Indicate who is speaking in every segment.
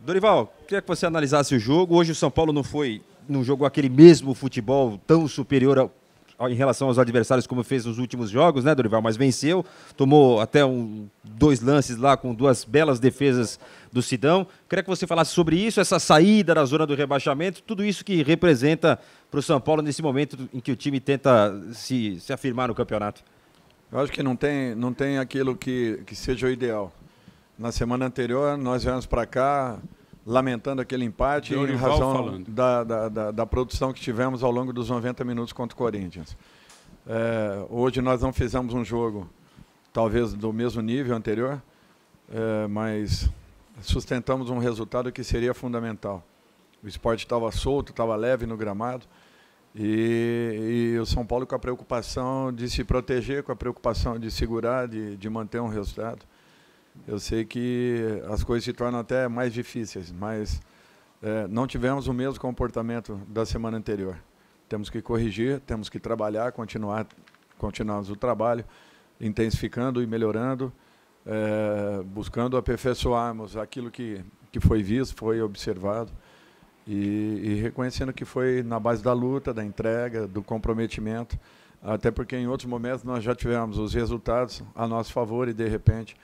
Speaker 1: Dorival, queria que você analisasse o jogo. Hoje o São Paulo não jogou aquele mesmo futebol tão superior em relação aos adversários como fez nos últimos jogos, né, Dorival? Mas venceu, tomou até dois lances lá com duas belas defesas do Sidão. Queria que você falasse sobre isso, essa saída da zona do rebaixamento, tudo isso que representa para o São Paulo nesse momento em que o time tenta se afirmar no campeonato.
Speaker 2: Eu acho que não tem aquilo que seja o ideal. Na semana anterior, nós viemos para cá lamentando aquele empate em razão da produção que tivemos ao longo dos 90 minutos contra o Corinthians. Hoje nós não fizemos um jogo, talvez do mesmo nível anterior, mas sustentamos um resultado que seria fundamental. O esporte estava solto, estava leve no gramado, e o São Paulo com a preocupação de se proteger, com a preocupação de segurar, de manter um resultado. Eu sei que as coisas se tornam até mais difíceis, mas não tivemos o mesmo comportamento da semana anterior. Temos que corrigir, temos que trabalhar, continuarmos o trabalho, intensificando e melhorando, buscando aperfeiçoarmos aquilo que foi visto, foi observado, e reconhecendo que foi na base da luta, da entrega, do comprometimento, até porque em outros momentos nós já tivemos os resultados a nosso favor e, de repente,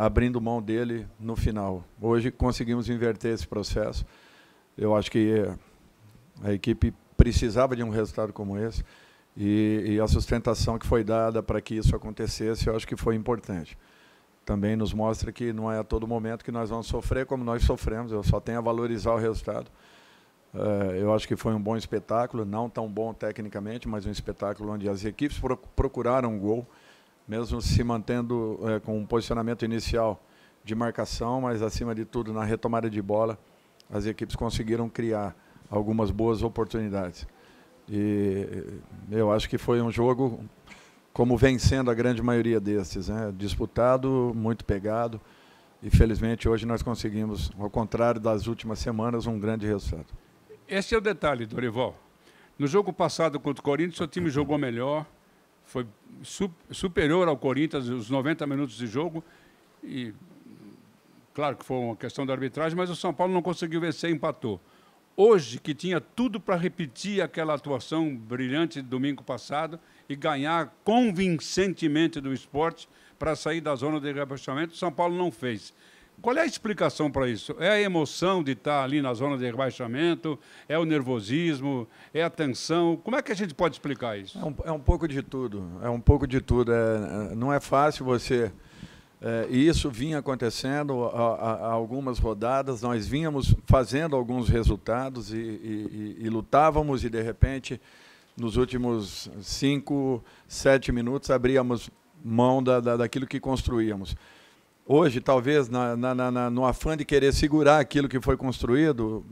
Speaker 2: abrindo mão dele no final. Hoje conseguimos inverter esse processo. Eu acho que a equipe precisava de um resultado como esse e a sustentação que foi dada para que isso acontecesse, eu acho que foi importante. Também nos mostra que não é a todo momento que nós vamos sofrer como nós sofremos, eu só tenho a valorizar o resultado. Eu acho que foi um bom espetáculo, não tão bom tecnicamente, mas um espetáculo onde as equipes procuraram um gol, mesmo se mantendo com um posicionamento inicial de marcação, mas, acima de tudo, na retomada de bola, as equipes conseguiram criar algumas boas oportunidades. E eu acho que foi um jogo, como vem sendo a grande maioria desses, né? Disputado, muito pegado, e, felizmente, hoje nós conseguimos, ao contrário das últimas semanas, um grande resultado.
Speaker 3: Esse é o detalhe, Dorival. No jogo passado contra o Corinthians, o seu time jogou melhor, foi superior ao Corinthians os 90 minutos de jogo e, claro que foi uma questão da arbitragem, mas o São Paulo não conseguiu vencer e empatou. Hoje, que tinha tudo para repetir aquela atuação brilhante de domingo passado e ganhar convincentemente do Sport para sair da zona de rebaixamento, o São Paulo não fez. Qual é a explicação para isso? É a emoção de estar ali na zona de rebaixamento? É o nervosismo? É a tensão? Como é que a gente pode explicar isso?
Speaker 2: É um pouco de tudo. É um pouco de tudo. Não é fácil você... E isso vinha acontecendo há algumas rodadas. Nós vínhamos fazendo alguns resultados e lutávamos e, de repente, nos últimos 5, 7 minutos, abríamos mão daquilo que construíamos. Hoje, talvez, no afã de querer segurar aquilo que foi construído,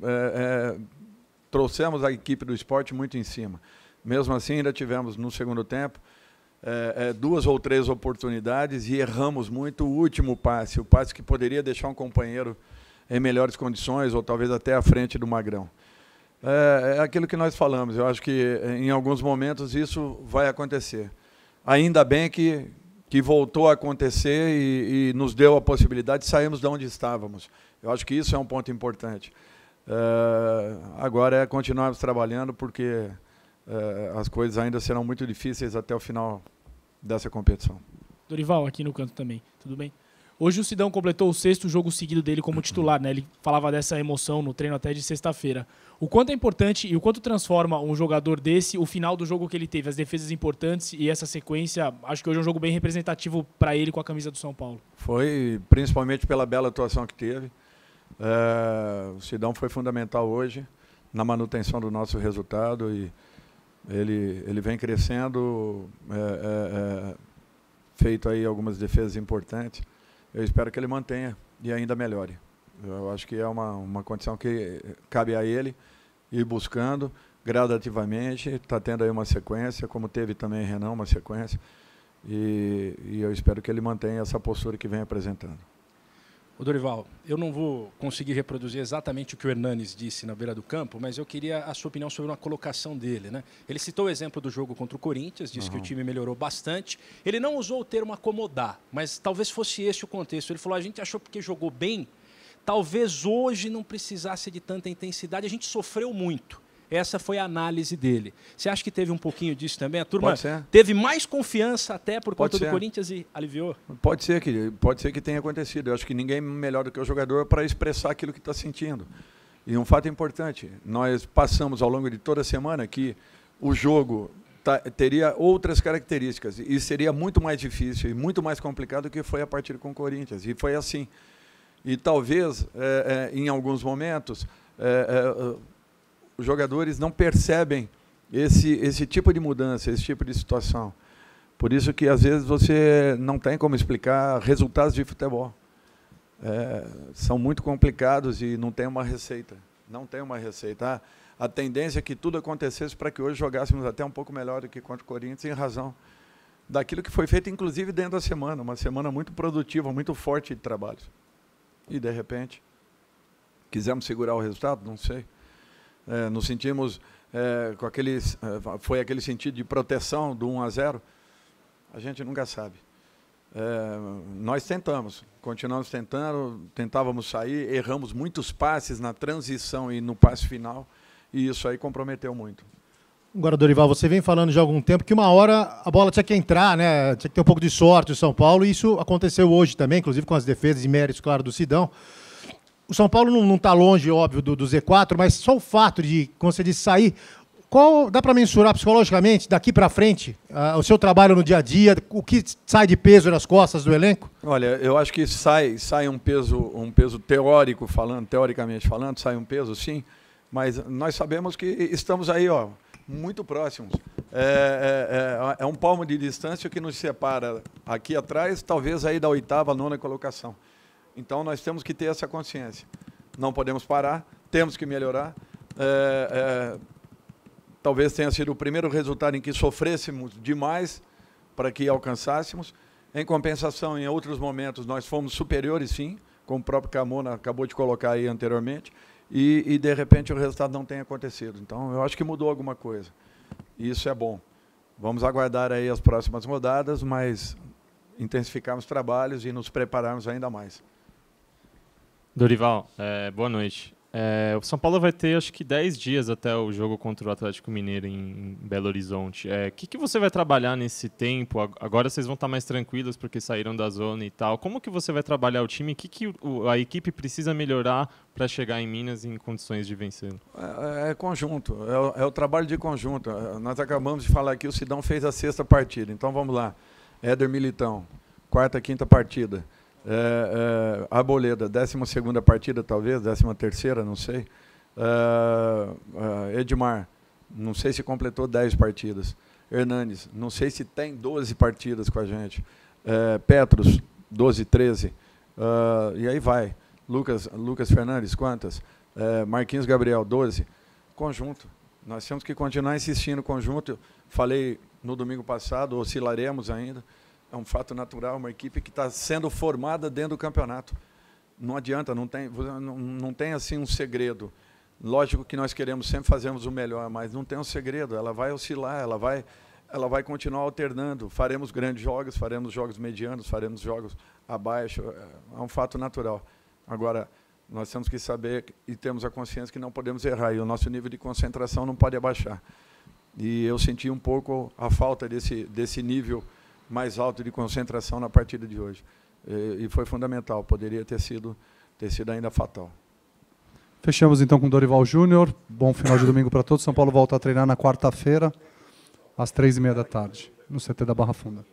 Speaker 2: trouxemos a equipe do esporte muito em cima. Mesmo assim, ainda tivemos, no segundo tempo, 2 ou 3 oportunidades e erramos muito o último passe, o passe que poderia deixar um companheiro em melhores condições ou talvez até à frente do Magrão. É aquilo que nós falamos. Eu acho que, em alguns momentos, isso vai acontecer. Ainda bem que voltou a acontecer e nos deu a possibilidade de sairmos de onde estávamos. Eu acho que isso é um ponto importante. Agora é continuarmos trabalhando, porque as coisas ainda serão muito difíceis até o final dessa competição.
Speaker 4: Dorival, aqui no canto também, tudo bem? Hoje o Sidão completou o 6º jogo seguido dele como titular, né? Ele falava dessa emoção no treino até de sexta-feira. O quanto é importante e o quanto transforma um jogador desse o final do jogo que ele teve, as defesas importantes e essa sequência, acho que hoje é um jogo bem representativo para ele com a camisa do São Paulo.
Speaker 2: Foi, principalmente pela bela atuação que teve. O Sidão foi fundamental hoje na manutenção do nosso resultado e ele vem crescendo, feito aí algumas defesas importantes. Eu espero que ele mantenha e ainda melhore. Eu acho que é uma condição que cabe a ele ir buscando gradativamente. Está tendo aí uma sequência, como teve também Renan, uma sequência. E eu espero que ele mantenha essa postura que vem apresentando.
Speaker 5: Ô Dorival, eu não vou conseguir reproduzir exatamente o que o Hernanes disse na beira do campo, mas eu queria a sua opinião sobre uma colocação dele, né? Ele citou o exemplo do jogo contra o Corinthians, disse que o time melhorou bastante. Ele não usou o termo acomodar, mas talvez fosse esse o contexto. Ele falou, a gente achou porque jogou bem, talvez hoje não precisasse de tanta intensidade, a gente sofreu muito. Essa foi a análise dele. Você acha que teve um pouquinho disso também? A turma teve mais confiança até por conta do Corinthians e aliviou?
Speaker 2: Pode ser que tenha acontecido. Eu acho que ninguém melhor do que o jogador para expressar aquilo que está sentindo. E um fato importante, nós passamos ao longo de toda a semana que o jogo teria outras características e seria muito mais difícil e muito mais complicado do que foi a partida com o Corinthians. E foi assim. E talvez, em alguns momentos, os jogadores não percebem esse tipo de mudança, esse tipo de situação. Por isso que, às vezes, você não tem como explicar resultados de futebol. São muito complicados e não tem uma receita. Não tem uma receita. A tendência é que tudo acontecesse para que hoje jogássemos até um pouco melhor do que contra o Corinthians, em razão daquilo que foi feito, inclusive, dentro da semana. Uma semana muito produtiva, muito forte de trabalho. E, de repente, quisemos segurar o resultado? Não sei. Nos sentimos com foi aquele sentido de proteção do 1-0? A gente nunca sabe. Nós tentamos, continuamos tentando, tentávamos sair, erramos muitos passes na transição e no passe final, e isso aí comprometeu muito.
Speaker 6: Agora, Dorival, você vem falando já há algum tempo que uma hora a bola tinha que entrar, né? Tinha que ter um pouco de sorte o São Paulo, e isso aconteceu hoje também, inclusive com as defesas e méritos, claro, do Sidão. O São Paulo não está longe, óbvio, do Z4, mas só o fato de, como você disse, sair, dá para mensurar psicologicamente, daqui para frente, o seu trabalho no dia a dia, o que sai de peso nas costas do elenco?
Speaker 2: Olha, eu acho que sai um peso teoricamente falando, sai um peso, sim, mas nós sabemos que estamos aí, muito próximos. É um palmo de distância que nos separa aqui atrás, talvez aí da 8ª, 9ª colocação. Então, nós temos que ter essa consciência. Não podemos parar, temos que melhorar. Talvez tenha sido o primeiro resultado em que sofrêssemos demais para que alcançássemos. Em compensação, em outros momentos, nós fomos superiores, sim, como o próprio Carmona acabou de colocar aí anteriormente, e de repente, o resultado não tem acontecido. Então, eu acho que mudou alguma coisa. E isso é bom. Vamos aguardar aí as próximas rodadas, mas intensificarmos trabalhos e nos prepararmos ainda mais.
Speaker 7: Dorival, boa noite. O São Paulo vai ter, acho que, 10 dias até o jogo contra o Atlético Mineiro em Belo Horizonte. O que você vai trabalhar nesse tempo? Agora vocês vão estar mais tranquilos porque saíram da zona e tal. Como que você vai trabalhar o time? O que a equipe precisa melhorar para chegar em Minas em condições de vencer?
Speaker 2: É conjunto, é o trabalho de conjunto. Nós acabamos de falar que o Sidão fez a 6ª partida. Então, vamos lá. Éder Militão, 4ª, 5ª partida. Arboleda, 12ª partida, talvez, 13ª, não sei. Edmar, não sei se completou 10 partidas. Hernanes, não sei se tem 12 partidas com a gente. Petros, 12, 13. E aí vai. Lucas Fernandes, quantas? Marquinhos Gabriel, 12. Conjunto. Nós temos que continuar insistindo conjunto. Falei no domingo passado, oscilaremos ainda. É um fato natural, uma equipe que está sendo formada dentro do campeonato. Não adianta, não tem assim um segredo. Lógico que nós queremos sempre fazermos o melhor, mas não tem um segredo. Ela vai oscilar, ela vai continuar alternando. Faremos grandes jogos, faremos jogos medianos, faremos jogos abaixo. É um fato natural. Agora, nós temos que saber e temos a consciência que não podemos errar. E o nosso nível de concentração não pode abaixar. E eu senti um pouco a falta desse nível mais alto de concentração na partida de hoje. E foi fundamental, poderia ter sido ainda fatal.
Speaker 8: Fechamos então com o Dorival Júnior. Bom final de domingo para todos. São Paulo volta a treinar na quarta-feira, às 15h30 da tarde, no CT da Barra Funda.